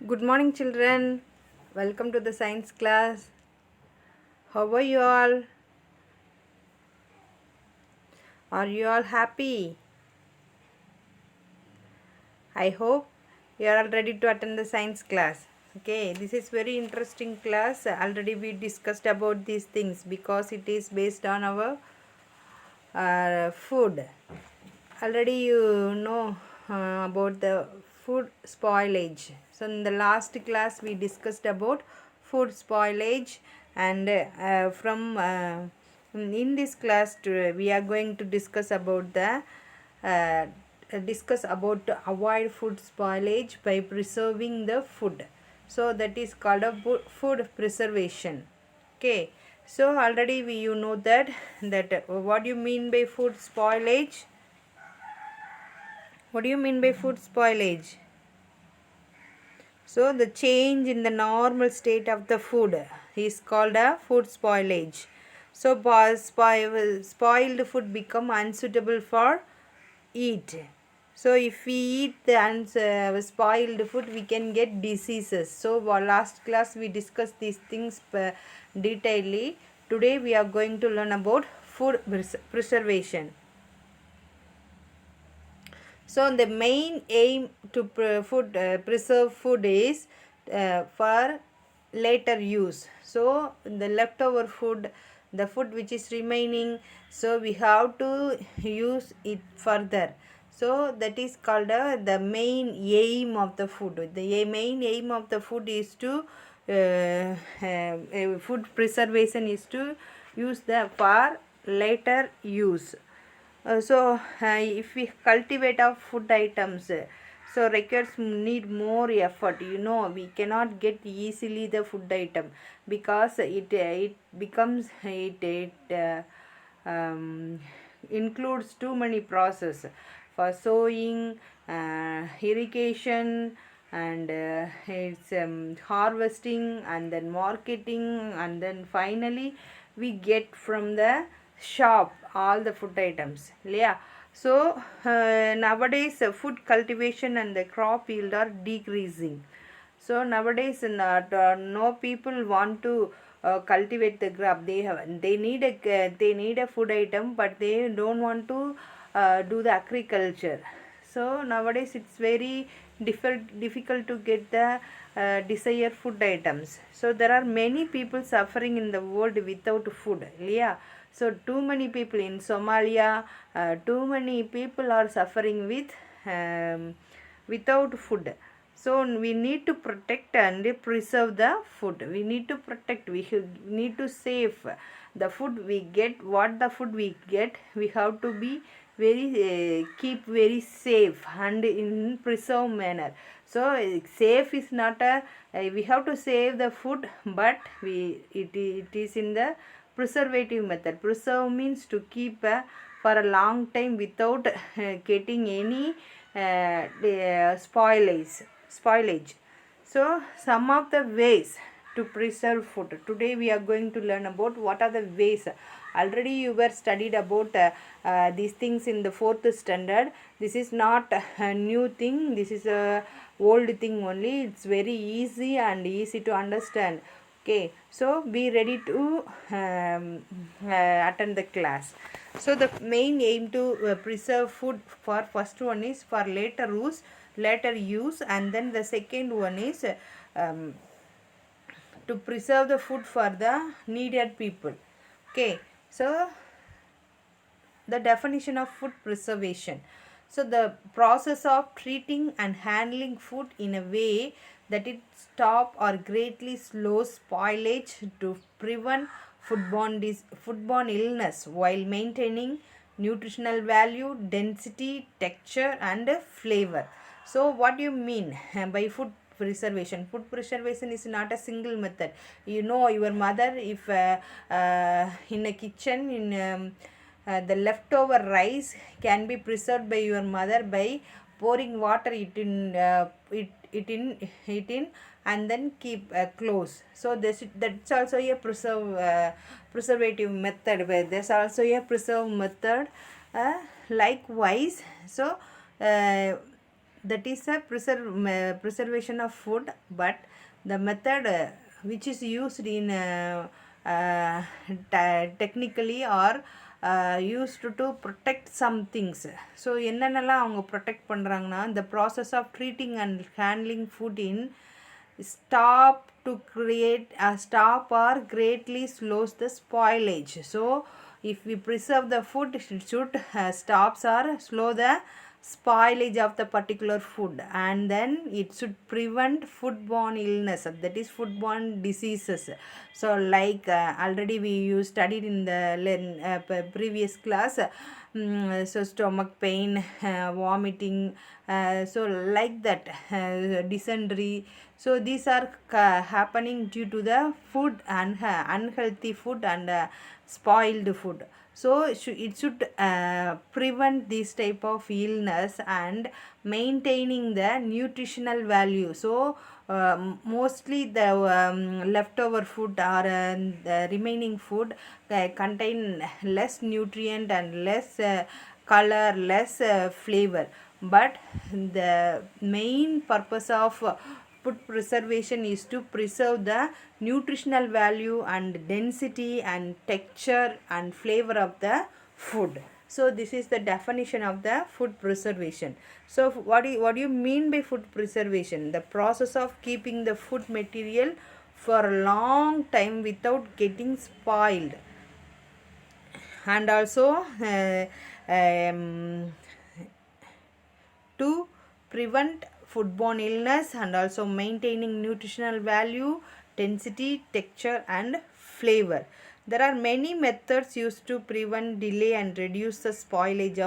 Good morning, children. Welcome to the science class. How are you all? Are you all happy? I hope you are all ready to attend the science class. Okay, this is very interesting class. Already we discussed about these things because it is based on our food. Already you know about the food spoilage. So in the last class we discussed about food spoilage, and from in this class we are going to discuss about the uh, discuss about to avoid food spoilage by preserving the food. So that is called a food preservation. Okay, so already you know that what do you mean by food spoilage? What do you mean by food spoilage? So the change in the normal state of the food is called a food spoilage. So spoiled food become unsuitable for eat. So if we eat the spoiled food, we can get diseases. So last class we discussed these things detailedly. Today we are going to learn about food preservation. So the main aim to preserve food is for later use. So the leftover food, the food which is remaining, so we have to use it further. So that is called the main aim of the food. The main aim of the food is to food preservation is to use the for later use. If we cultivate our food items, so requires need more effort. We cannot get easily the food item because it becomes includes too many process for sowing, irrigation, and it's harvesting, and then marketing, and then finally we get from the shop all the food items. Yeah. So nowadays food cultivation and the crop yield are decreasing. So nowadays no people want to cultivate the crop. They need a food item, but they don't want to do the agriculture. So nowadays it's very difficult to get the desired food items. So there are many people suffering in the world without food. Yeah. So too many people in Somalia, too many people are suffering without food. So we need to protect and preserve the food. We need to protect. We should need to save the food we get. What the food we get, we have to be very keep very safe and in preserve manner. So safe is not a we have to save the food, but it is in the preservative method. Preserve means to keep for a long time without getting any spoilage. So some of the ways to preserve food. Today we are going to learn about what are the ways. Already you were studied about these things in the fourth standard. This is not a new thing. This is a old thing only. It's very easy and easy to understand. Okay, so be ready to attend the class. So the main aim to preserve food for first one is for later use, and then the second one is um, to preserve the food for the needed people. Okay, so the definition of food preservation. So the process of treating and handling food in a way that it stop or greatly slows spoilage to prevent foodborne illness while maintaining nutritional value, density, texture, and flavor. So what do you mean by food preservation? Food preservation is not a single method. Your mother, if in a kitchen, the leftover rice can be preserved by your mother by pouring water it in and then keep close. So that's also a preservative method. Where there's also a preserve method likewise. So uh, that is a preservation of food, but the method which is used in technically or used to protect some things. So என்னென்னலாம் அவங்க protect பண்ணுறாங்கன்னா, the process of treating and handling food in stop to create a stop or greatly slows the spoilage. So if we preserve the food, it should stops or slow the spoilage of the particular food, and then it should prevent foodborne illness, that is foodborne diseases. So like already we studied in the previous class, so stomach pain, vomiting, so like that, dysentery. So these are happening due to the food and unhealthy food and spoiled food. So it should prevent this type of illness and maintaining the nutritional value. So mostly the leftover food or the remaining food contain less nutrient and less color, less flavor. But the main purpose of food preservation is to preserve the nutritional value and density and texture and flavor of the food. So this is the definition of the food preservation. So what do you mean by food preservation? The process of keeping the food material for a long time without getting spoiled, and also to prevent foodborne illness, and also maintaining nutritional value, density, texture and flavor. There are many methods used to prevent, delay and reduce the spoilage of